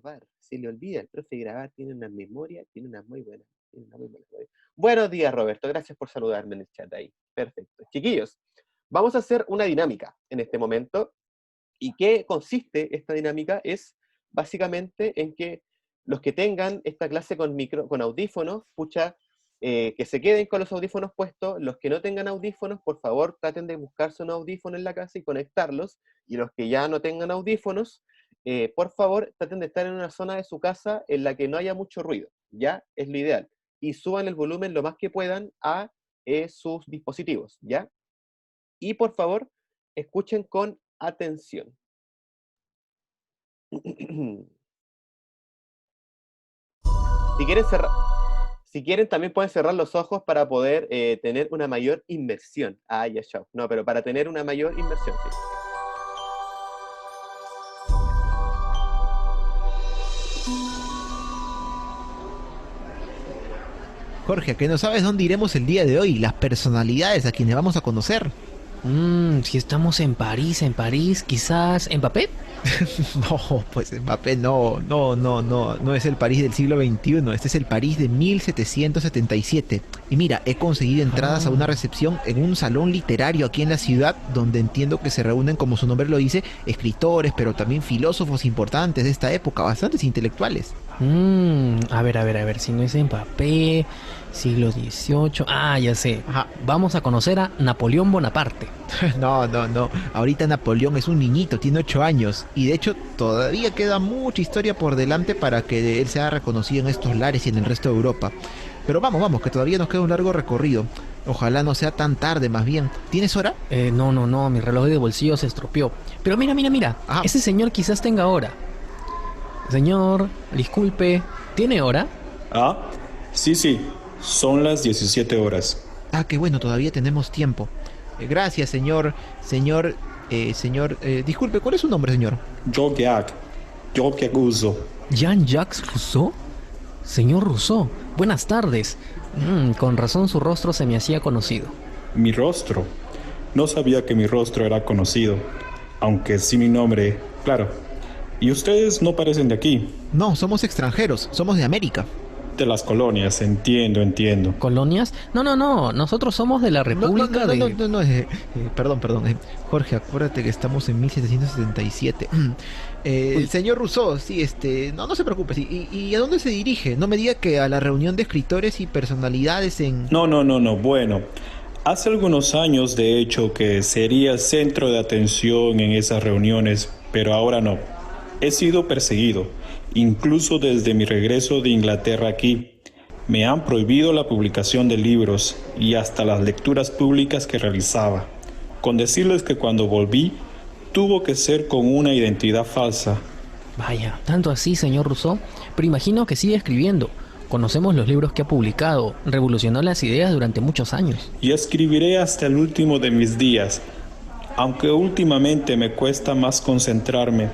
grabar. Se le olvida, el profe grabar tiene una memoria, tiene una muy buena memoria. Buenos días, Roberto. Gracias por saludarme en el chat ahí. Perfecto. Chiquillos, vamos a hacer una dinámica en este momento. ¿Y qué consiste esta dinámica? Es básicamente en que los que tengan esta clase con audífonos, pucha, que se queden con los audífonos puestos. Los que no tengan audífonos, por favor, traten de buscarse un audífono en la casa y conectarlos. Y los que ya no tengan audífonos, por favor, traten de estar en una zona de su casa en la que no haya mucho ruido, ¿ya? Es lo ideal. Y suban el volumen lo más que puedan a sus dispositivos, ¿ya? Y por favor, escuchen con atención. Si quieren, también pueden cerrar los ojos para poder tener una mayor inmersión. Ah, ya, chao. No, pero para tener una mayor inmersión, sí. Jorge, ¿a qué no sabes dónde iremos el día de hoy? Las personalidades a quienes vamos a conocer. Si estamos en París, quizás Mbappé. No, pues Mbappé no es el París del siglo XXI, este es el París de 1777. Y mira, he conseguido entradas a una recepción en un salón literario aquí en la ciudad, donde entiendo que se reúnen, como su nombre lo dice, escritores, pero también filósofos importantes de esta época, bastantes intelectuales. A ver, si no es Mbappé, siglo XVIII. Ah, ya sé. Ajá. Vamos a conocer a Napoleón Bonaparte. No. Ahorita Napoleón es un niñito, tiene 8 años. Y de hecho todavía queda mucha historia por delante para que él sea reconocido en estos lares y en el resto de Europa. Pero vamos, que todavía nos queda un largo recorrido. Ojalá no sea tan tarde, más bien. ¿Tienes hora? No, mi reloj de bolsillo se estropeó. Pero mira. Ajá. Ese señor quizás tenga hora. Señor, disculpe, ¿tiene hora? Ah, sí, son las 17 horas. Ah, qué bueno, todavía tenemos tiempo. Gracias, señor. Disculpe, ¿cuál es su nombre, señor? Jean-Jacques Rousseau. ¿Jean-Jacques Rousseau? Señor Rousseau, buenas tardes. Con razón su rostro se me hacía conocido. Mi rostro. No sabía que mi rostro era conocido, aunque sí mi nombre, claro. Y ustedes no parecen de aquí. No, somos extranjeros, somos de América. De las colonias, entiendo. ¿Colonias? No, nosotros somos de la República Perdón. Jorge, acuérdate que estamos en 1777. Señor Rousseau, sí, no se preocupe. Sí. ¿Y a dónde se dirige? No me diga que a la reunión de escritores y personalidades en... No. Bueno, hace algunos años, de hecho, que sería el centro de atención en esas reuniones, pero ahora no. He sido perseguido, incluso desde mi regreso de Inglaterra aquí. Me han prohibido la publicación de libros y hasta las lecturas públicas que realizaba. Con decirles que cuando volví, tuvo que ser con una identidad falsa. Vaya, tanto así, señor Rousseau. Pero imagino que sigue escribiendo. Conocemos los libros que ha publicado. Revolucionó las ideas durante muchos años. Y escribiré hasta el último de mis días, aunque últimamente me cuesta más concentrarme.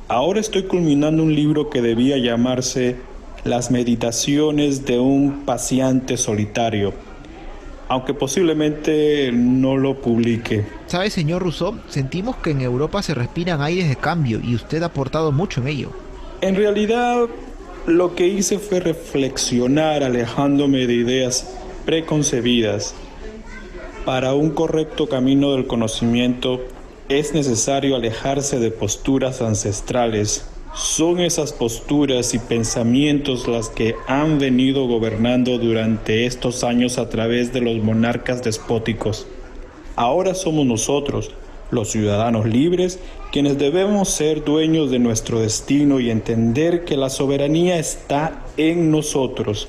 Ahora estoy culminando un libro que debía llamarse Las meditaciones de un paciente solitario, aunque posiblemente no lo publique. ¿Sabe, señor Rousseau? Sentimos que en Europa se respiran aires de cambio y usted ha aportado mucho en ello. En realidad, lo que hice fue reflexionar alejándome de ideas preconcebidas. Para un correcto camino del conocimiento, es necesario alejarse de posturas ancestrales. Son esas posturas y pensamientos las que han venido gobernando durante estos años a través de los monarcas despóticos. Ahora somos nosotros, los ciudadanos libres, quienes debemos ser dueños de nuestro destino y entender que la soberanía está en nosotros.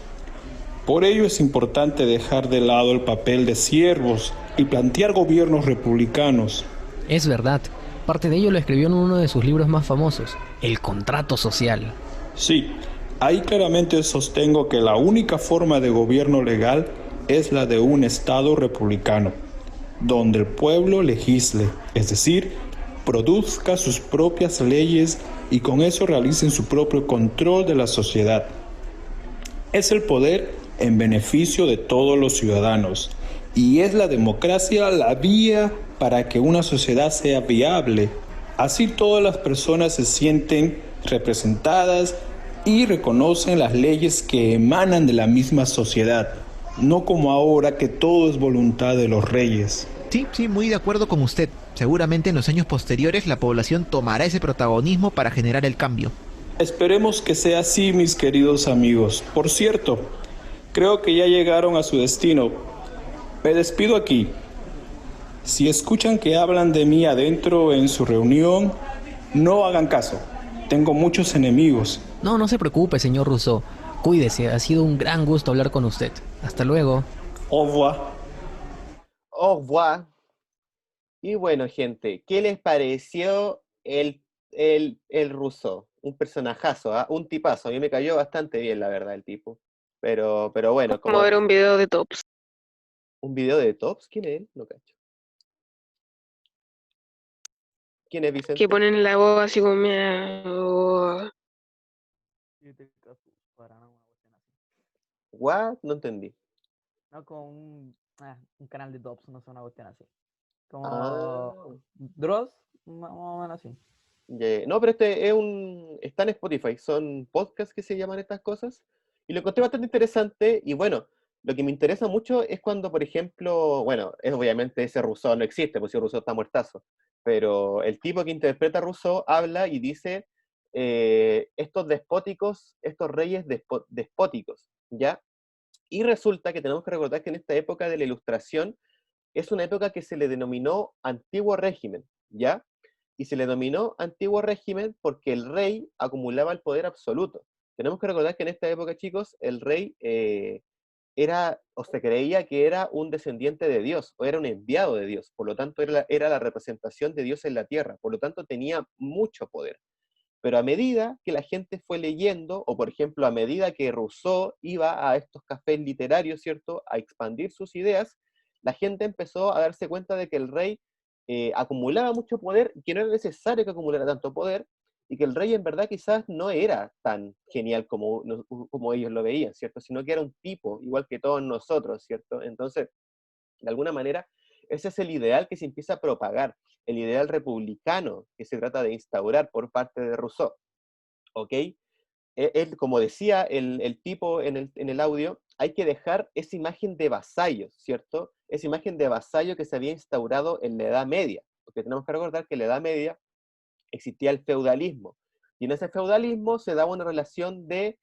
Por ello es importante dejar de lado el papel de siervos y plantear gobiernos republicanos. Es verdad. Parte de ello lo escribió en uno de sus libros más famosos, El Contrato Social. Sí, ahí claramente sostengo que la única forma de gobierno legal es la de un Estado republicano, donde el pueblo legisle, es decir, produzca sus propias leyes y con eso realicen su propio control de la sociedad. Es el poder en beneficio de todos los ciudadanos y es la democracia la vía para que una sociedad sea viable. Así todas las personas se sienten representadas y reconocen las leyes que emanan de la misma sociedad, no como ahora que todo es voluntad de los reyes. Sí, sí, muy de acuerdo con usted. Seguramente en los años posteriores la población tomará ese protagonismo para generar el cambio. Esperemos que sea así, mis queridos amigos. Por cierto, creo que ya llegaron a su destino. Me despido aquí. Si escuchan que hablan de mí adentro en su reunión, no hagan caso. Tengo muchos enemigos. No, no se preocupe, señor Rousseau. Cuídese, ha sido un gran gusto hablar con usted. Hasta luego. Au revoir. Au revoir. Y bueno, gente, ¿qué les pareció el Rousseau? Un personajazo, ¿ah? Un tipazo. A mí me cayó bastante bien, la verdad, el tipo. Pero bueno, Como como ver un video de Tops un video de Tops, ¿quién es él? No cacho. ¿Quién es que Vicente? ponen la voz así como miau. What? No entendí. No, con un canal de Dobbs, no sé, una cuestión así. Ah, Como Dross, más o menos así. no, pero este es está en Spotify, son podcasts que se llaman estas cosas, y lo encontré bastante interesante, y bueno, lo que me interesa mucho es cuando, por ejemplo, bueno, es obviamente ese Rousseau no existe, pues si Rousseau está muertazo, pero el tipo que interpreta a Rousseau habla y dice, estos despóticos, estos reyes despóticos, ¿ya? Y resulta que tenemos que recordar que en esta época de la Ilustración es una época que se le denominó Antiguo Régimen, ¿ya? Y se le denominó Antiguo Régimen porque el rey acumulaba el poder absoluto. Tenemos que recordar que en esta época, chicos, el rey era, o se creía que era un descendiente de Dios, o era un enviado de Dios, por lo tanto era la representación de Dios en la tierra, por lo tanto tenía mucho poder. Pero a medida que la gente fue leyendo, o por ejemplo, a medida que Rousseau iba a estos cafés literarios, ¿cierto?, a expandir sus ideas, la gente empezó a darse cuenta de que el rey acumulaba mucho poder, y que no era necesario que acumulara tanto poder, y que el rey en verdad quizás no era tan genial como ellos lo veían, ¿cierto?, sino que era un tipo, igual que todos nosotros, ¿cierto? Entonces, de alguna manera, ese es el ideal que se empieza a propagar, el ideal republicano que se trata de instaurar por parte de Rousseau, ¿ok? Él, como decía el tipo en el audio, hay que dejar esa imagen de vasallo, ¿cierto? Esa imagen de vasallo que se había instaurado en la Edad Media, porque tenemos que recordar que en la Edad Media existía el feudalismo, y en ese feudalismo se daba una relación de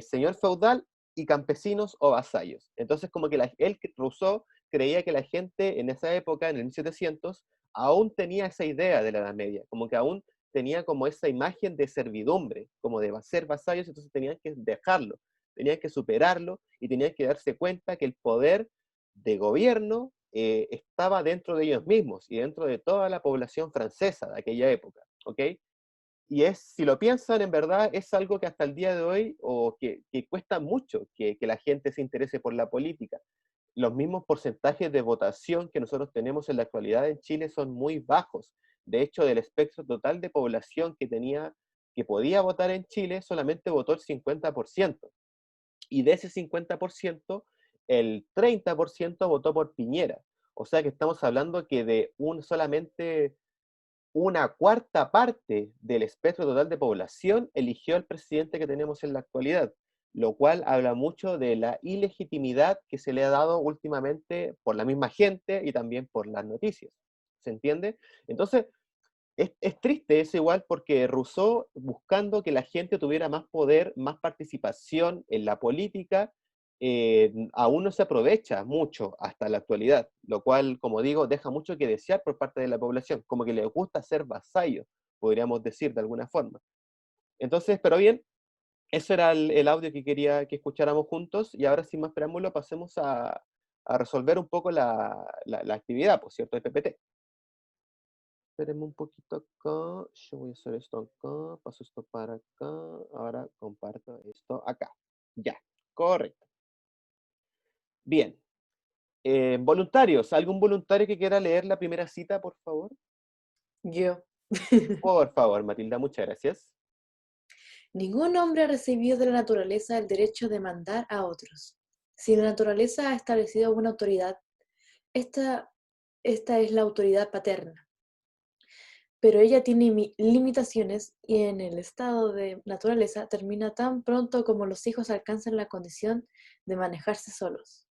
señor feudal y campesinos o vasallos. Entonces, como que Rousseau, creía que la gente en esa época, en el 1700, aún tenía esa idea de la Edad Media, como que aún tenía como esa imagen de servidumbre, como de ser vasallos, entonces tenían que dejarlo, tenían que superarlo y tenían que darse cuenta que el poder de gobierno estaba dentro de ellos mismos y dentro de toda la población francesa de aquella época, ¿ok? Y si lo piensan, en verdad es algo que hasta el día de hoy, o que cuesta mucho que la gente se interese por la política. Los mismos porcentajes de votación que nosotros tenemos en la actualidad en Chile son muy bajos. De hecho, del espectro total de población que podía votar en Chile, solamente votó el 50%. Y de ese 50%, el 30% votó por Piñera. O sea que estamos hablando que de solamente una cuarta parte del espectro total de población eligió al presidente que tenemos en la actualidad, lo cual habla mucho de la ilegitimidad que se le ha dado últimamente por la misma gente y también por las noticias. ¿Se entiende? Entonces, es triste eso igual porque Rousseau, buscando que la gente tuviera más poder, más participación en la política, aún no se aprovecha mucho hasta la actualidad, lo cual, como digo, deja mucho que desear por parte de la población, como que les gusta ser vasallos, podríamos decir de alguna forma. Entonces, pero bien, eso era el audio que quería que escucháramos juntos, y ahora sin más preámbulo pasemos a resolver un poco la actividad, por cierto, de PPT. Espérenme un poquito acá. Yo voy a hacer esto acá. Paso esto para acá. Ahora comparto esto acá. Ya, correcto. Bien. Voluntarios. ¿Algún voluntario que quiera leer la primera cita, por favor? Yo. Por favor, Matilda, muchas gracias. Ningún hombre ha recibido de la naturaleza el derecho de mandar a otros. Si la naturaleza ha establecido una autoridad, esta es la autoridad paterna. pero ella tiene limitaciones y en el estado de naturaleza termina tan pronto como los hijos alcanzan la condición de manejarse solos.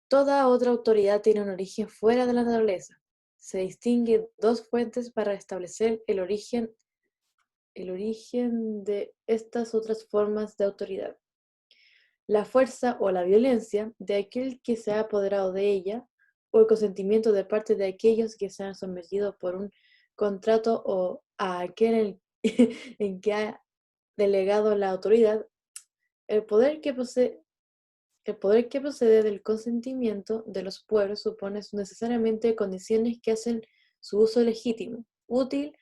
Toda otra autoridad tiene un origen fuera de la naturaleza. Se distinguen dos fuentes para establecer el origen de estas otras formas de autoridad: la fuerza o la violencia de aquel que se ha apoderado de ella, o el consentimiento de parte de aquellos que se han sometido por un contrato o a aquel en que ha delegado la autoridad. El poder que posee, el poder que procede del consentimiento de los pueblos supone necesariamente condiciones que hacen su uso legítimo, útil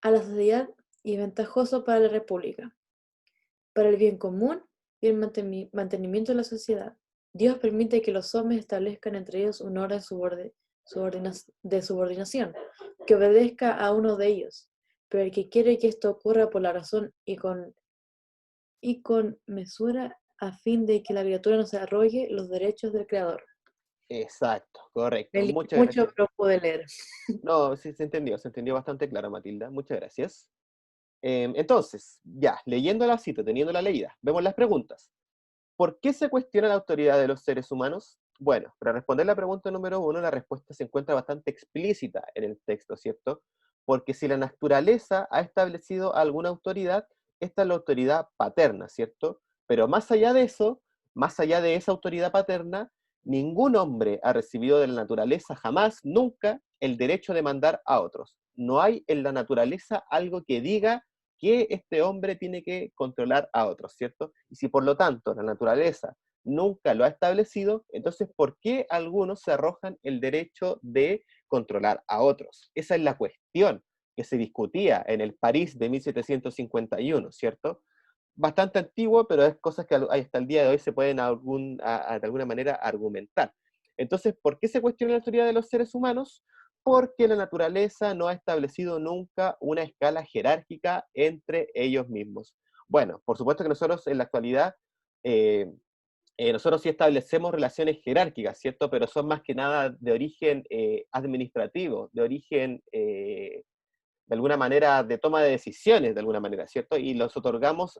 a la sociedad y ventajoso para la república, para el bien común y el mantenimiento de la sociedad. Dios permite que los hombres establezcan entre ellos un orden de subordinación, que obedezca a uno de ellos, pero el que quiere que esto ocurra por la razón y con mesura a fin de que la criatura no se arrogue los derechos del Creador. Exacto, correcto. Me lié Muchas mucho, gracias. pero pude leer. No, sí se entendió bastante claro, Matilda. Muchas gracias. Entonces, ya, leyendo la cita, teniendo la leída, vemos las preguntas. ¿Por qué se cuestiona la autoridad de los seres humanos? Bueno, para responder la pregunta número 1, la respuesta se encuentra bastante explícita en el texto, ¿cierto? Porque si la naturaleza ha establecido alguna autoridad, esta es la autoridad paterna, ¿cierto? Pero más allá de eso, más allá de esa autoridad paterna, ningún hombre ha recibido de la naturaleza jamás, nunca, el derecho de mandar a otros. No hay en la naturaleza algo que diga que este hombre tiene que controlar a otros, ¿cierto? Y si por lo tanto la naturaleza nunca lo ha establecido, entonces ¿por qué algunos se arrojan el derecho de controlar a otros? Esa es la cuestión que se discutía en el París de 1751, ¿cierto? Bastante antiguo, pero es cosas que hasta el día de hoy se pueden de alguna manera argumentar. Entonces, ¿por qué se cuestiona la autoridad de los seres humanos? Porque la naturaleza no ha establecido nunca una escala jerárquica entre ellos mismos. Bueno, por supuesto que nosotros en la actualidad, eh, nosotros sí establecemos relaciones jerárquicas, ¿cierto? Pero son más que nada de origen administrativo, de origen de alguna manera, de toma de decisiones, de alguna manera, ¿cierto? Y los otorgamos,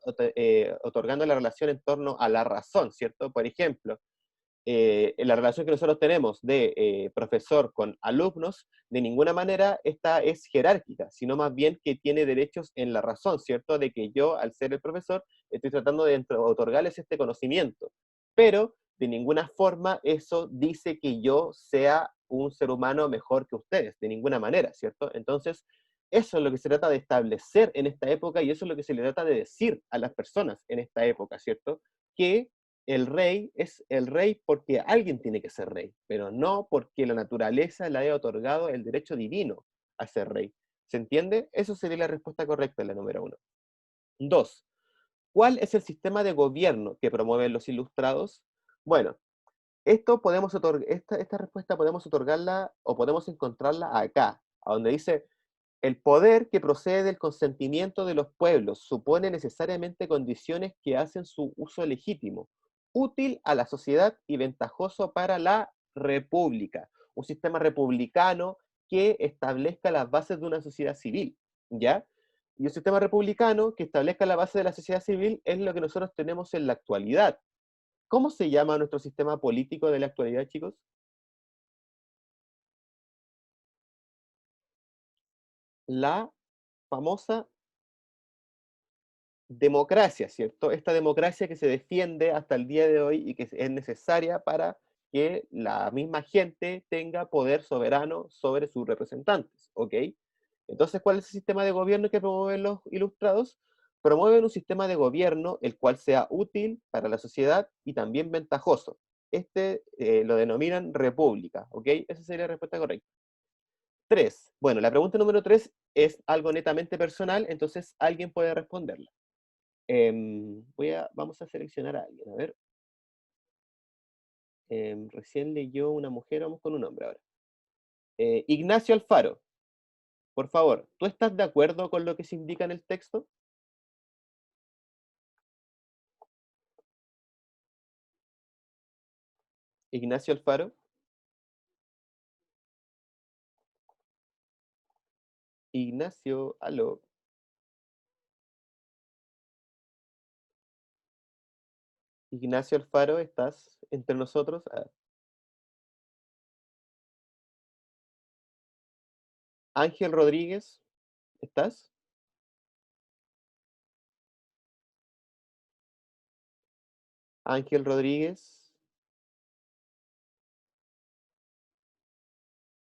otorgando la relación en torno a la razón, ¿cierto? Por ejemplo, en la relación que nosotros tenemos de profesor con alumnos, de ninguna manera esta es jerárquica, sino más bien que tiene derechos en la razón, ¿cierto? De que yo, al ser el profesor, estoy tratando de otorgarles este conocimiento, pero de ninguna forma eso dice que yo sea un ser humano mejor que ustedes, de ninguna manera, ¿cierto? Entonces, eso es lo que se trata de establecer en esta época y eso es lo que se le trata de decir a las personas en esta época, ¿cierto? Que el rey es el rey porque alguien tiene que ser rey, pero no porque la naturaleza le haya otorgado el derecho divino a ser rey. ¿Se entiende? Eso sería la respuesta correcta, la número 1. 2. ¿Cuál es el sistema de gobierno que promueven los ilustrados? Bueno, esta respuesta podemos otorgarla o podemos encontrarla acá, a donde dice: el poder que procede del consentimiento de los pueblos supone necesariamente condiciones que hacen su uso legítimo, útil a la sociedad y ventajoso para la república. Un sistema republicano que establezca las bases de una sociedad civil, ¿ya? Y un sistema republicano que establezca la base de la sociedad civil es lo que nosotros tenemos en la actualidad. ¿Cómo se llama nuestro sistema político de la actualidad, chicos? La famosa democracia, ¿cierto? Esta democracia que se defiende hasta el día de hoy y que es necesaria para que la misma gente tenga poder soberano sobre sus representantes, ¿ok? Entonces, ¿cuál es el sistema de gobierno que promueven los ilustrados? Promueven un sistema de gobierno el cual sea útil para la sociedad y también ventajoso. Lo denominan república, ¿ok? Esa sería la respuesta correcta. 3. Bueno, la pregunta número 3 es algo netamente personal, entonces alguien puede responderla. Vamos a seleccionar a alguien, a ver. Recién leyó una mujer, vamos con un hombre ahora. Ignacio Alfaro, por favor, ¿tú estás de acuerdo con lo que se indica en el texto? Ignacio Alfaro. Ignacio, aló. Ignacio Alfaro, ¿estás entre nosotros? Ah, Ángel Rodríguez, ¿estás? Ángel Rodríguez,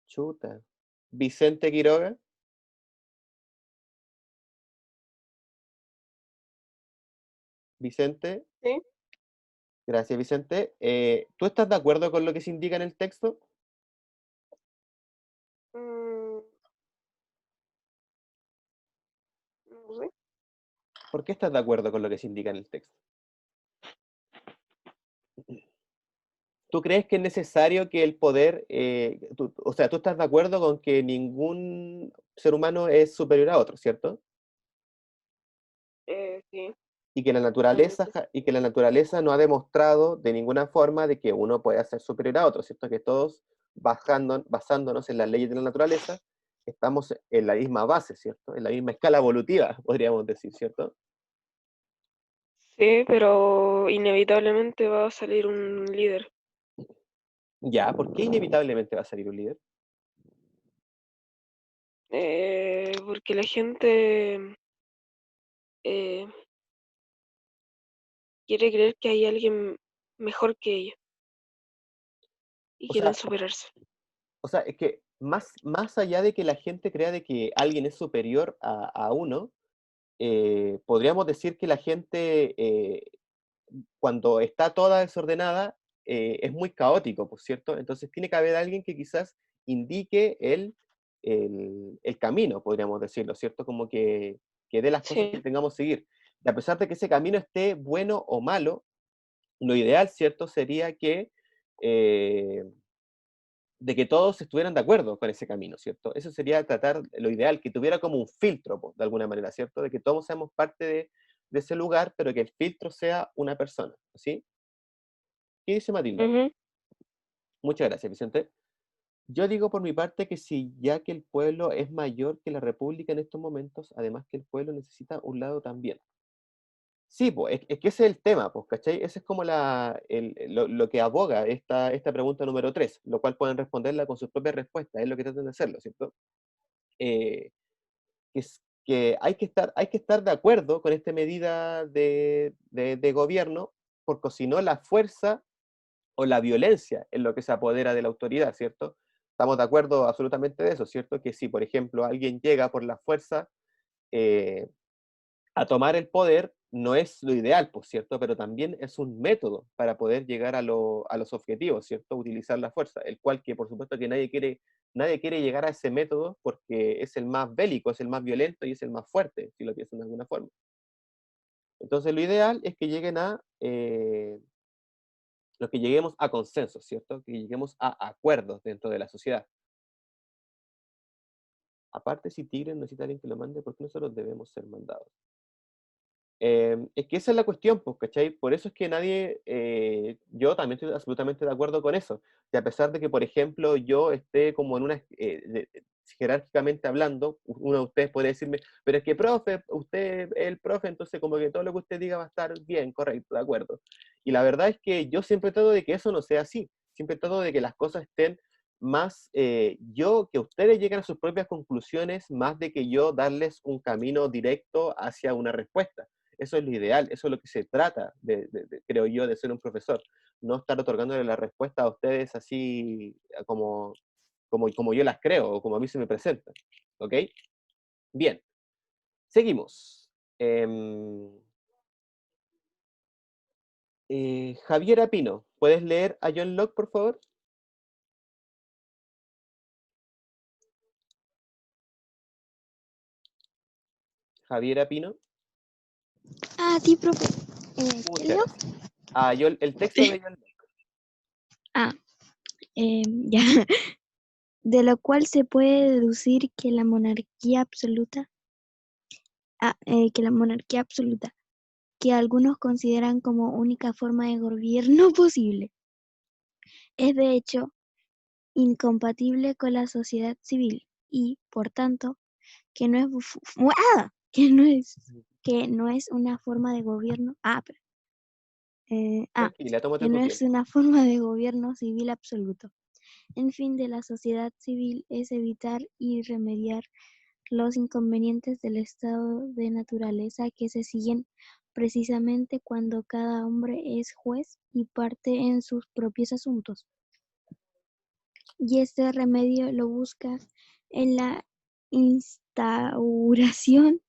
chuta. Vicente Quiroga, Vicente, ¿Sí? gracias Vicente. ¿Tú estás de acuerdo con lo que se indica en el texto? Mm, no sé. ¿Por qué estás de acuerdo con lo que se indica en el texto? ¿Tú crees que es necesario que el poder, o sea, tú estás de acuerdo con que ningún ser humano es superior a otro, ¿cierto? Sí, Y que la naturaleza, totalmente. y que la naturaleza no ha demostrado de ninguna forma de que uno pueda ser superior a otro, ¿cierto? Que todos, basándonos en las leyes de la naturaleza, estamos en la misma base, ¿cierto? En la misma escala evolutiva, podríamos decir, ¿cierto? Sí, pero inevitablemente va a salir un líder. Ya, ¿por qué inevitablemente va a salir un líder? Porque la gente eh, quiere creer que hay alguien mejor que ella y O quieren sea, superarse. es que más allá de que la gente crea de que alguien es superior a uno, podríamos decir que la gente, cuando está toda desordenada, es muy caótico, ¿por cierto? Entonces tiene que haber alguien que quizás indique el camino, podríamos decirlo, ¿cierto? Como que dé las cosas que Sí, tengamos que seguir. Y a pesar de que ese camino esté bueno o malo, lo ideal, ¿cierto? Sería eh, de que todos estuvieran de acuerdo con ese camino, ¿cierto? Eso sería tratar lo ideal, que tuviera como un filtro, po, de alguna manera, ¿cierto? De que todos seamos parte de ese lugar, pero que el filtro sea una persona, ¿sí? ¿Qué dice Matilda? ujú, Muchas gracias, Vicente. Yo digo por mi parte que sí, ya que el pueblo es mayor que la república en estos momentos, además que el pueblo necesita un lado también. Sí, pues, es que ese es el tema, pues, ¿cachai? Ese es como lo que aboga esta pregunta número 3, lo cual pueden responderla con sus propias respuestas, es lo que tratan de hacerlo, ¿cierto? Eh, que hay que estar de acuerdo con esta medida de gobierno, porque si no la fuerza o la violencia es lo que se apodera de la autoridad, ¿cierto? Estamos de acuerdo absolutamente de eso, ¿cierto? Que si, por ejemplo, alguien llega por la fuerza eh, a tomar el poder, no es lo ideal, pues, ¿cierto? Pero también es un método para poder llegar a los objetivos, ¿cierto? Utilizar la fuerza, el cual que por supuesto que nadie quiere llegar a ese método porque es el más bélico, es el más violento y es el más fuerte, si lo piensan de alguna forma. Entonces lo ideal es que los que lleguemos a consensos, ¿cierto? Que lleguemos a acuerdos dentro de la sociedad. Aparte, si Tigre necesita alguien que lo mande, ¿por qué nosotros debemos ser mandados? Es que esa es la cuestión, pues, ¿cachai? Por eso es que yo también estoy absolutamente de acuerdo con eso. Y a pesar de que, por ejemplo, yo esté como en jerárquicamente hablando, uno de ustedes podría decirme, pero es que, profe, usted es el profe, entonces como que todo lo que usted diga va a estar bien, correcto, de acuerdo. Y la verdad es que yo siempre trato de que eso no sea así. Siempre trato de que las cosas estén más, que ustedes lleguen a sus propias conclusiones, más de que yo darles un camino directo hacia una respuesta. Eso es lo ideal, eso es lo que se trata, creo yo, de ser un profesor. No estar otorgándole la respuesta a ustedes así como yo las creo o como a mí se me presentan. ¿Ok? Bien, seguimos. Javier Apino, ¿puedes leer a John Locke, por favor? Javier Apino, Ah, sí, profe. ¿Qué muchas leo? gracias. El texto de John Locke. Ah, ya. De lo cual se puede deducir que la monarquía absoluta, que algunos consideran como única forma de gobierno posible, es de hecho incompatible con la sociedad civil y, por tanto, que no es, que no es una forma de gobierno, Tranquila, tómate que no tu es tiempo. una forma de gobierno civil absoluto. El fin de la sociedad civil es evitar y remediar los inconvenientes del estado de naturaleza que se siguen precisamente cuando cada hombre es juez y parte en sus propios asuntos. Y este remedio lo busca en la instauración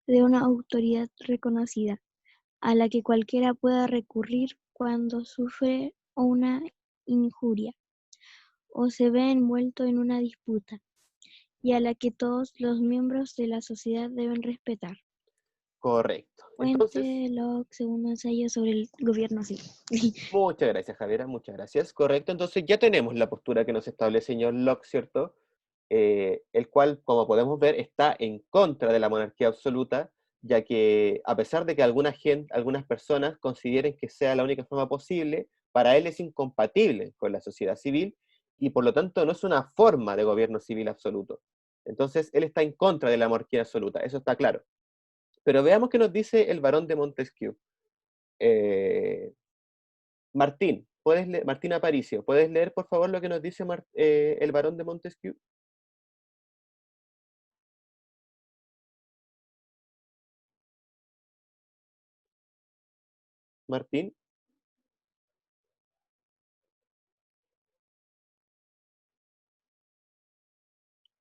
de una autoridad reconocida, a la que cualquiera pueda recurrir cuando sufre una injuria o se ve envuelto en una disputa, y a la que todos los miembros de la sociedad deben respetar. Correcto. Entonces, Fuente Locke, segundo ensayo sobre el gobierno civil. muchas gracias, Javiera, muchas gracias. Correcto, entonces ya tenemos la postura que nos establece el señor Locke, ¿cierto? El cual, como podemos ver, está en contra de la monarquía absoluta, ya que a pesar de que algunas personas consideren que sea la única forma posible, para él es incompatible con la sociedad civil y por lo tanto no es una forma de gobierno civil absoluto. Entonces, él está en contra de la monarquía absoluta, eso está claro. Pero veamos qué nos dice el barón de Montesquieu. Eh, Martín Aparicio, ¿puedes leer por favor lo que nos dice el barón de Montesquieu? Martín,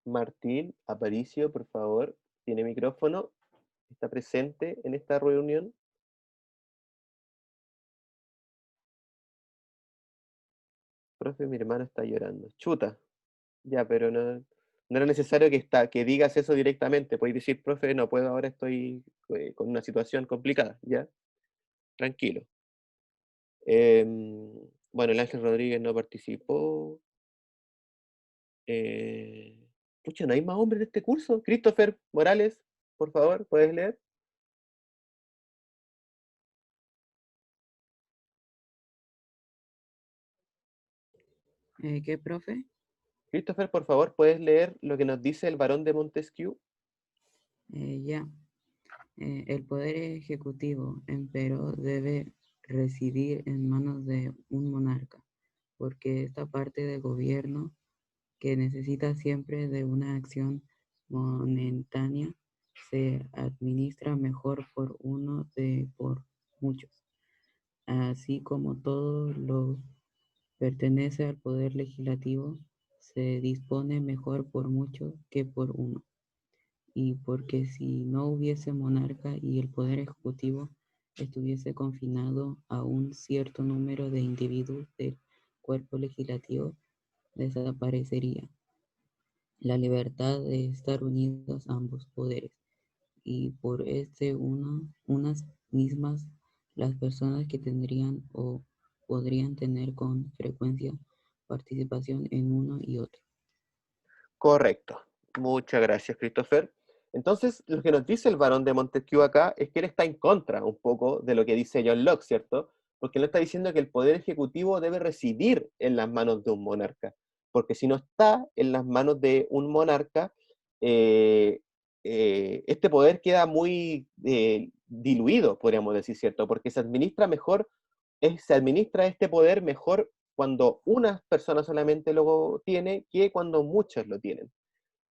Martín Aparicio, por favor, tiene micrófono, está presente en esta reunión. Profe, mi hermano está llorando. Chuta, ya, pero no era necesario que digas eso directamente. Puedes decir, profe, no puedo, ahora estoy con una situación complicada, ¿ya? Tranquilo. Bueno, el Ángel Rodríguez no participó. Eh, Pucha, ¿no hay más hombres en este curso? Christopher Morales, por favor, ¿puedes leer? ¿Qué, profe? Christopher, por favor, ¿puedes leer lo que nos dice el barón de Montesquieu? Ya. El poder ejecutivo, empero, debe residir en manos de un monarca, porque esta parte del gobierno, que necesita siempre de una acción momentánea, se administra mejor por uno de por muchos, así como todo lo pertenece al poder legislativo, se dispone mejor por mucho que por uno. Y porque si no hubiese monarca y el poder ejecutivo estuviese confinado a un cierto número de individuos del cuerpo legislativo, desaparecería la libertad de estar unidos ambos poderes, y por unas mismas las personas que tendrían o podrían tener con frecuencia participación en uno y otro. Correcto. Muchas gracias, Christopher. Entonces, lo que nos dice el barón de Montesquieu acá es que él está en contra un poco de lo que dice John Locke, ¿cierto? Porque él está diciendo que el poder ejecutivo debe residir en las manos de un monarca. Porque si no está en las manos de un monarca, este poder queda muy diluido, podríamos decir, ¿cierto? Porque se administra este poder mejor cuando una persona solamente lo tiene que cuando muchos lo tienen.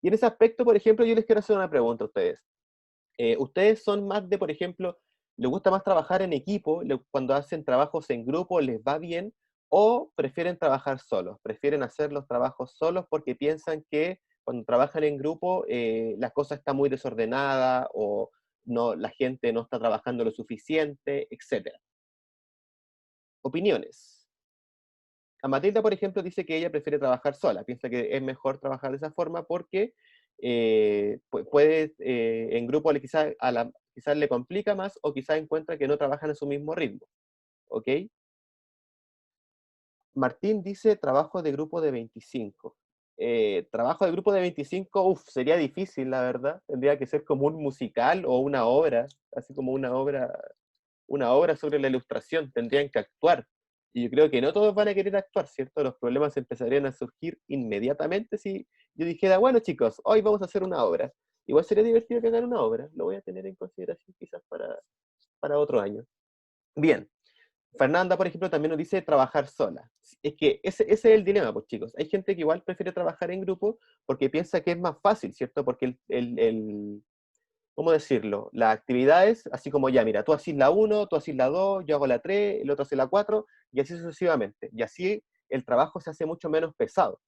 Y en ese aspecto, por ejemplo, yo les quiero hacer una pregunta a ustedes. ¿Ustedes son más de, por ejemplo, les gusta más trabajar en equipo, cuando hacen trabajos en grupo les va bien, o prefieren trabajar solos? ¿Prefieren hacer los trabajos solos porque piensan que cuando trabajan en grupo la cosa está muy desordenada o no, la gente no está trabajando lo suficiente, etcétera? Opiniones. A Matilda, por ejemplo, dice que ella prefiere trabajar sola, piensa que es mejor trabajar de esa forma porque puede, en grupo quizás le complica más o quizás encuentra que no trabajan a su mismo ritmo, ¿ok? Martín dice trabajo de grupo de 25. Trabajo de grupo de 25, sería difícil, la verdad. Tendría que ser como un musical o una obra, así como una obra sobre la ilustración, tendrían que actuar. Y yo creo que no todos van a querer actuar, ¿cierto? Los problemas empezarían a surgir inmediatamente si yo dijera, bueno chicos, hoy vamos a hacer una obra. igual sería divertido que hagan una obra. Lo voy a tener en consideración quizás para otro año. Bien. Fernanda, por ejemplo, también nos dice trabajar sola. Es que ese es el dilema, pues chicos. Hay gente que igual prefiere trabajar en grupo porque piensa que es más fácil, ¿cierto? Porque ¿cómo decirlo? Las actividades, así como ya, mira, tú haces la 1, tú haces la 2, yo hago la 3, el otro hace la 4, y así sucesivamente. Y así el trabajo se hace mucho menos pesado.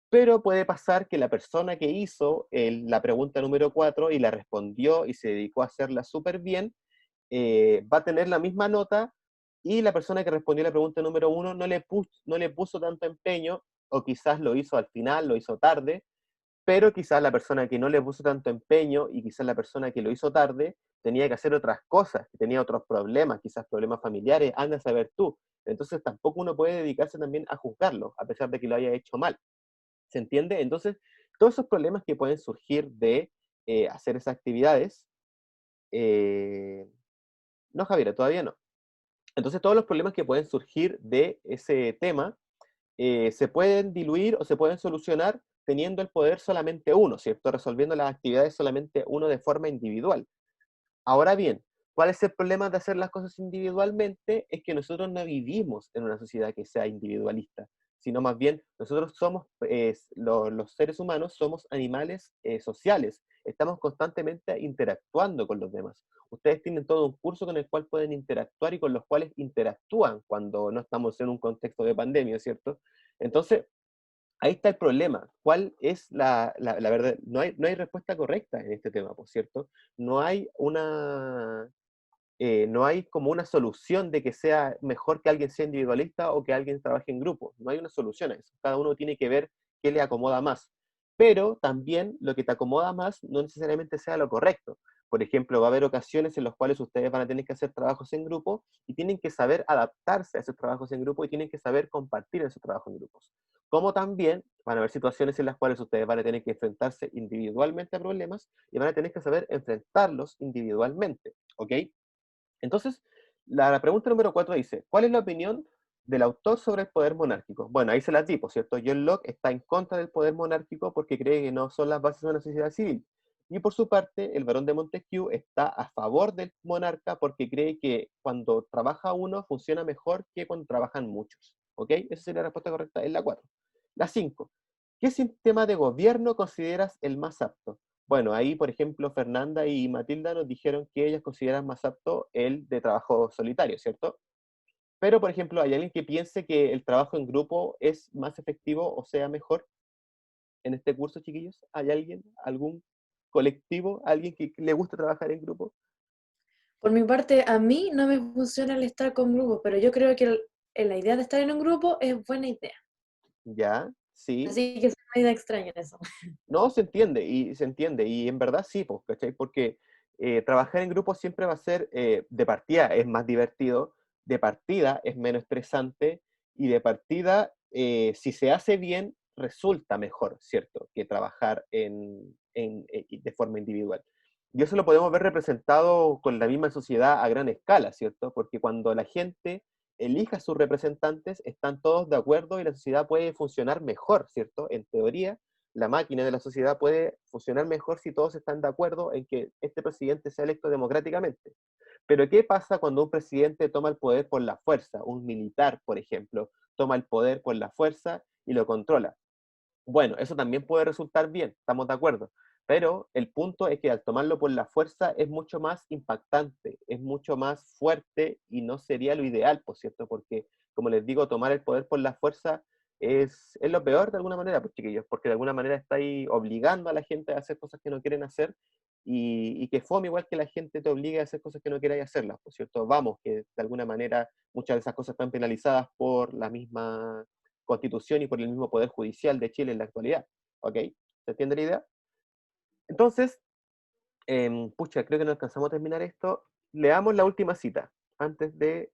Pero puede pasar que la persona que hizo la pregunta número 4 y la respondió y se dedicó a hacerla súper bien, va a tener la misma nota, y la persona que respondió la pregunta número 1 no le puso tanto empeño, o quizás lo hizo al final, lo hizo tarde, pero quizás la persona que no le puso tanto empeño y quizás la persona que lo hizo tarde tenía que hacer otras cosas, que tenía otros problemas, quizás problemas familiares, anda a saber tú. Entonces tampoco uno puede dedicarse también a juzgarlo, a pesar de que lo haya hecho mal. ¿Se entiende? Entonces, todos esos problemas que pueden surgir de hacer esas actividades, no, Javiera, todavía no. Entonces, todos los problemas que pueden surgir de ese tema se pueden diluir o se pueden solucionar teniendo el poder solamente uno, ¿cierto? Resolviendo las actividades solamente uno de forma individual. Ahora bien, ¿cuál es el problema de hacer las cosas individualmente? Es que nosotros no vivimos en una sociedad que sea individualista, sino más bien nosotros somos, los seres humanos somos animales sociales, estamos constantemente interactuando con los demás. Ustedes tienen todo un curso con el cual pueden interactuar y con los cuales interactúan cuando no estamos en un contexto de pandemia, ¿cierto? Entonces, ahí está el problema. ¿Cuál es la verdad? No hay respuesta correcta en este tema, por cierto. No hay no hay como una solución de que sea mejor que alguien sea individualista o que alguien trabaje en grupo. No hay una solución a eso. Cada uno tiene que ver qué le acomoda más. Pero también lo que te acomoda más no necesariamente sea lo correcto. Por ejemplo, va a haber ocasiones en las cuales ustedes van a tener que hacer trabajos en grupo y tienen que saber adaptarse a esos trabajos en grupo y tienen que saber compartir esos trabajos en grupos. Como también van a haber situaciones en las cuales ustedes van a tener que enfrentarse individualmente a problemas y van a tener que saber enfrentarlos individualmente. ¿Ok? Entonces, la pregunta número 4 dice, ¿cuál es la opinión del autor sobre el poder monárquico? Bueno, ahí se las di, por cierto. John Locke está en contra del poder monárquico porque cree que no son las bases de una sociedad civil. Y por su parte, el barón de Montesquieu está a favor del monarca porque cree que cuando trabaja uno funciona mejor que cuando trabajan muchos. ¿Ok? Esa sería la respuesta correcta, es la 4. La 5. ¿Qué sistema de gobierno consideras el más apto? Bueno, ahí, por ejemplo, Fernanda y Matilda nos dijeron que ellas consideran más apto el de trabajo solitario, ¿cierto? Pero, por ejemplo, ¿hay alguien que piense que el trabajo en grupo es más efectivo o sea mejor en este curso, chiquillos? ¿Hay alguien, algún colectivo, alguien que le guste trabajar en grupo? Por mi parte, a mí no me funciona el estar con grupos, pero yo creo que la idea de estar en un grupo es buena idea. Ya, sí. Así que es una idea extraña eso. No, se entiende, y en verdad sí, pues, ¿cachai? Porque trabajar en grupo siempre va a ser, de partida es más divertido, de partida es menos estresante, y de partida, si se hace bien, resulta mejor, ¿cierto? Que trabajar de forma individual. Y eso lo podemos ver representado con la misma sociedad a gran escala, ¿cierto? Porque cuando la gente elija a sus representantes, están todos de acuerdo y la sociedad puede funcionar mejor, ¿cierto? En teoría, la máquina de la sociedad puede funcionar mejor si todos están de acuerdo en que este presidente sea electo democráticamente. Pero ¿qué pasa cuando un presidente toma el poder por la fuerza? Un militar, por ejemplo, toma el poder por la fuerza y lo controla. Bueno, eso también puede resultar bien, estamos de acuerdo. Pero el punto es que al tomarlo por la fuerza es mucho más impactante, es mucho más fuerte y no sería lo ideal, por cierto, porque, como les digo, tomar el poder por la fuerza es lo peor de alguna manera, pues chiquillos, porque de alguna manera estáis obligando a la gente a hacer cosas que no quieren hacer y que fome igual que la gente te obligue a hacer cosas que no queráis hacerlas, por cierto. Vamos, que de alguna manera muchas de esas cosas están penalizadas por la misma Constitución y por el mismo Poder Judicial de Chile en la actualidad. ¿Ok? ¿Se entiende la idea? Entonces, pucha, creo que no alcanzamos a terminar esto. Leamos la última cita antes de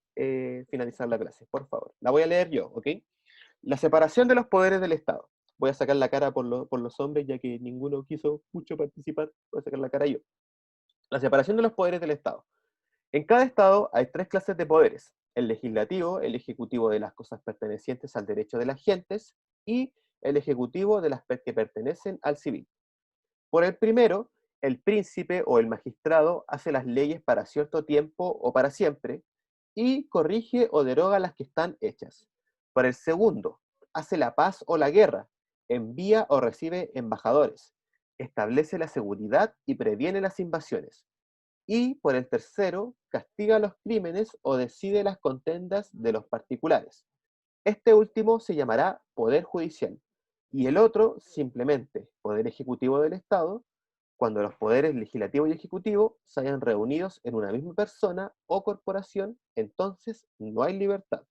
finalizar la clase, por favor. La voy a leer yo, ¿ok? La separación de los poderes del Estado. Voy a sacar la cara por los hombres, ya que ninguno quiso mucho participar. Voy a sacar la cara yo. La separación de los poderes del Estado. En cada Estado hay tres clases de poderes: el legislativo, el ejecutivo de las cosas pertenecientes al derecho de las gentes, y el ejecutivo de las que pertenecen al civil. Por el primero, El príncipe o el magistrado hace las leyes para cierto tiempo o para siempre y corrige o deroga las que están hechas. Por el segundo, hace la paz o la guerra, envía o recibe embajadores, establece la seguridad y previene las invasiones. Y por el tercero, castiga los crímenes o decide las contendas de los particulares. Este último se llamará Poder Judicial y el otro simplemente Poder Ejecutivo del Estado, cuando los poderes legislativo y ejecutivo se hayan reunidos en una misma persona o corporación, entonces no hay libertad,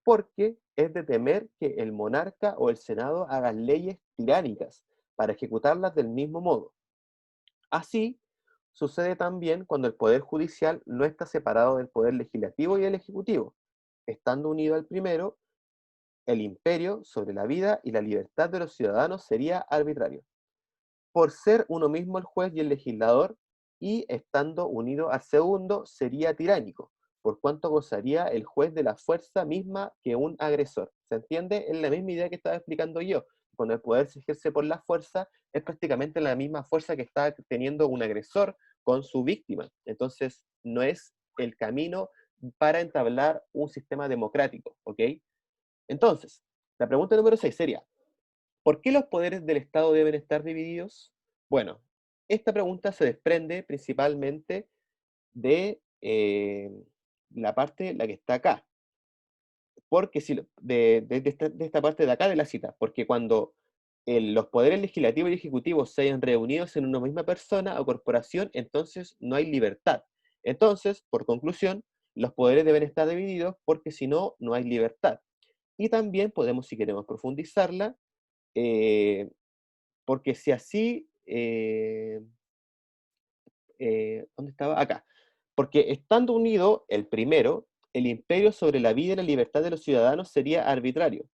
porque es de temer que el monarca o el Senado hagan leyes tiránicas para ejecutarlas del mismo modo. Así, sucede también cuando el Poder Judicial no está separado del Poder Legislativo y el Ejecutivo, estando unido al primero, el imperio sobre la vida y la libertad de los ciudadanos sería arbitrario, por ser uno mismo el juez y el legislador, y estando unido al segundo sería tiránico, por cuanto gozaría el juez de la fuerza misma que un agresor. ¿Se entiende? Es la misma idea que estaba explicando yo. Cuando el poder se ejerce por la fuerza, es prácticamente la misma fuerza que está teniendo un agresor con su víctima. Entonces, no es el camino para entablar un sistema democrático, ¿ok? Entonces, la pregunta número 6 sería, ¿por qué los poderes del Estado deben estar divididos? Bueno, esta pregunta se desprende principalmente de la parte, la que está acá, porque si, de esta parte de acá de la cita, porque cuando los poderes legislativos y ejecutivos se hayan reunidos en una misma persona o corporación, entonces no hay libertad. Entonces, por conclusión, los poderes deben estar divididos porque si no, no hay libertad. Y también podemos, si queremos profundizarla, eh, porque si así, ¿dónde estaba? Acá. Porque estando unido el primero, el imperio sobre la vida y la libertad de los ciudadanos sería arbitrario.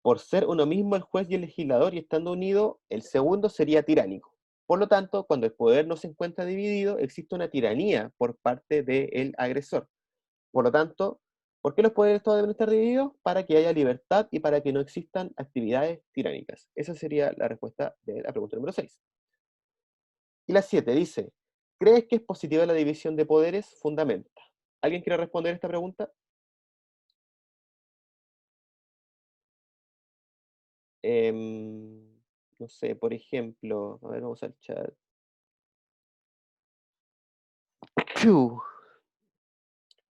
Por ser uno mismo el juez y el legislador y estando unido, el segundo sería tiránico. Por lo tanto, cuando el poder no se encuentra dividido, existe una tiranía por parte del agresor. Por lo tanto, ¿por qué los poderes del Estado deben estar divididos? Para que haya libertad y para que no existan actividades tiránicas. Esa sería la respuesta de la pregunta número 6. Y la 7 dice, ¿crees que es positiva la división de poderes? Fundamenta. ¿Alguien quiere responder esta pregunta? No sé, por ejemplo, a ver, vamos al chat. Piu.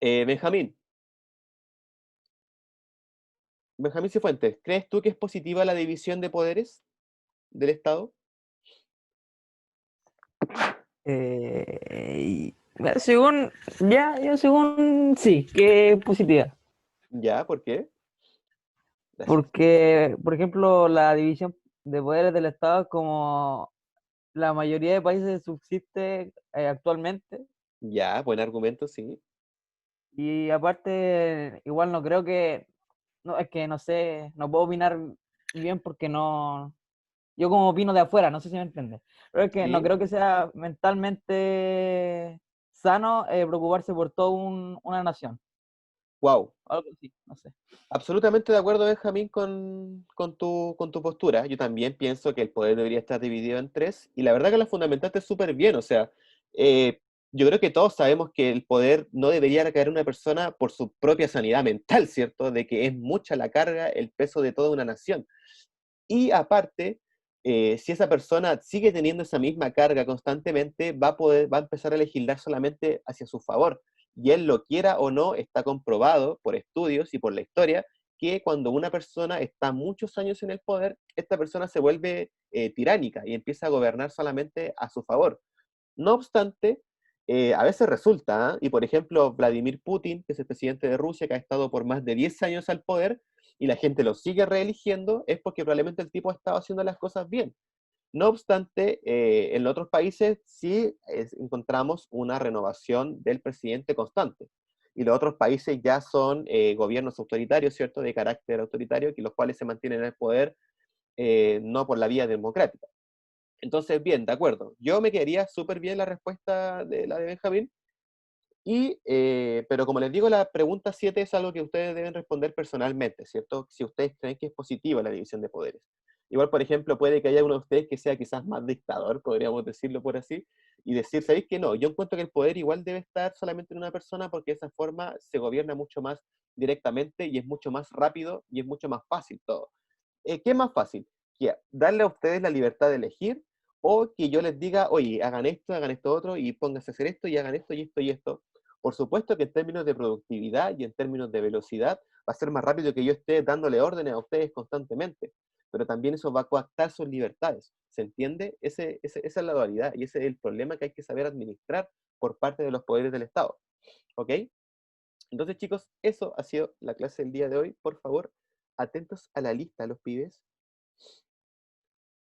Benjamín. Benjamín Cifuentes, ¿crees tú que es positiva la división de poderes del Estado? Según, ya, yo según, sí, que es positiva. ¿Ya? ¿Por qué? Gracias. Porque, por ejemplo, la división de poderes del Estado, como la mayoría de países subsiste actualmente, Ya, buen argumento, sí. y aparte, igual no creo que, no, es que no sé, no puedo opinar bien porque no, yo como opino de afuera, no sé si me entiendes, pero es que no Sí. creo que sea mentalmente sano preocuparse por toda una nación, Wow. algo así, no sé. Absolutamente de acuerdo, Benjamín, con tu postura. Yo también pienso que el poder debería estar dividido en tres, y la verdad que la fundamentaste súper bien. O sea, eh, yo creo que todos sabemos que el poder no debería recaer en una persona por su propia sanidad mental, ¿cierto? De que es mucha la carga, el peso de toda una nación. Y aparte, si esa persona sigue teniendo esa misma carga constantemente, va a empezar a legislar solamente hacia su favor. Y él lo quiera o no, está comprobado por estudios y por la historia que cuando una persona está muchos años en el poder, esta persona se vuelve tiránica y empieza a gobernar solamente a su favor. No obstante, a veces resulta, y por ejemplo, Vladimir Putin, que es el presidente de Rusia, que ha estado por más de 10 años al poder, y la gente lo sigue reeligiendo, es porque probablemente el tipo ha estado haciendo las cosas bien. No obstante, en otros países sí encontramos una renovación del presidente constante. Y los otros países ya son gobiernos autoritarios, ¿cierto? De carácter autoritario, que los cuales se mantienen en el poder no por la vía democrática. Entonces, bien, de acuerdo. Yo me quedaría súper bien la respuesta de la de Benjamín, pero como les digo, la pregunta 7 es algo que ustedes deben responder personalmente, ¿cierto? Si ustedes creen que es positiva la división de poderes. Igual, por ejemplo, puede que haya uno de ustedes que sea quizás más dictador, podríamos decirlo por así, y decir, ¿sabéis que no? Yo encuentro que el poder igual debe estar solamente en una persona porque de esa forma se gobierna mucho más directamente y es mucho más rápido y es mucho más fácil todo. ¿Qué es más fácil? Que darle a ustedes la libertad de elegir o que yo les diga, oye, hagan esto otro y pónganse a hacer esto y hagan esto y esto y esto. Por supuesto que en términos de productividad y en términos de velocidad va a ser más rápido que yo esté dándole órdenes a ustedes constantemente, pero también eso va a coartar sus libertades. ¿Se entiende? Esa es la dualidad y ese es el problema que hay que saber administrar por parte de los poderes del Estado. ¿Ok? Entonces, chicos, eso ha sido la clase del día de hoy. Por favor, atentos a la lista, los pibes.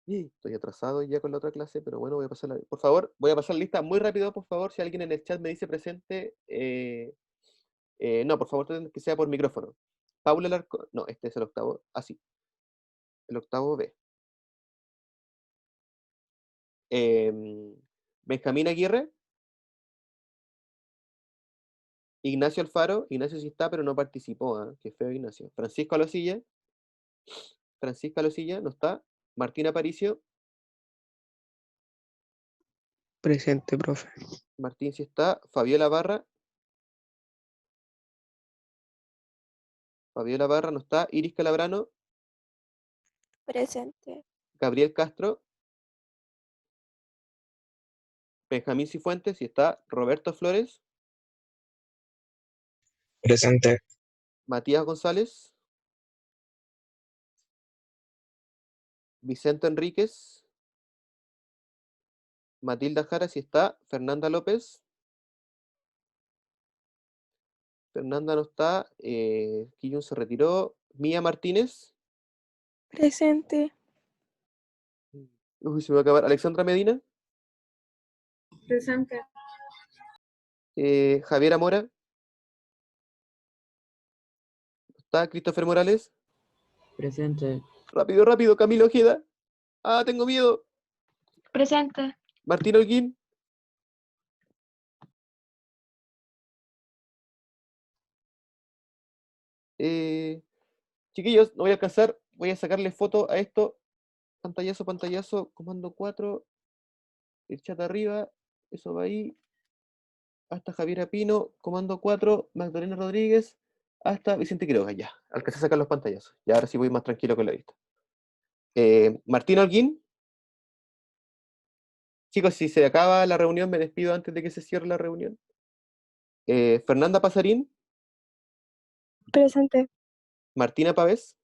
Estoy atrasado ya con la otra clase, pero bueno, por favor, voy a pasar la lista muy rápido, por favor. Si alguien en el chat me dice presente, no, por favor, que sea por micrófono. Paula Larco, no, este es el octavo, sí, el octavo B. Benjamín Aguirre, Ignacio Alfaro, Ignacio sí está, pero no participó, qué feo Ignacio. Francisco Alosilla, no está. Martín Aparicio, Presente, profe. Martín sí está. Fabiola Barra no está. Iris Calabrano, Presente. Gabriel Castro, Benjamín Cifuentes, sí está. Roberto Flores, Presente. Matías González, Vicente Enríquez, Matilda Jara, sí está. Fernanda López, Fernanda no está. Quillón se retiró. Mía Martínez, Presente. uy, se me va a acabar. Alexandra Medina, Presente. Javiera Mora, está. Christopher Morales, Presente. rápido, rápido. Camilo Ojeda, tengo miedo. Presente. Martín Holguín, chiquillos, no voy a alcanzar, voy a sacarle foto a esto. Pantallazo, pantallazo, comando 4, el chat arriba, eso va ahí, hasta Javiera Pino, comando 4, Magdalena Rodríguez, hasta Vicente Quiroga, ya, alcancé a sacar los pantallazos, ya ahora sí voy más tranquilo que lo he visto. Martín Holguín, chicos, si se acaba la reunión, me despido antes de que se cierre la reunión. Fernanda Pasarín, Presente. Martina Pavés,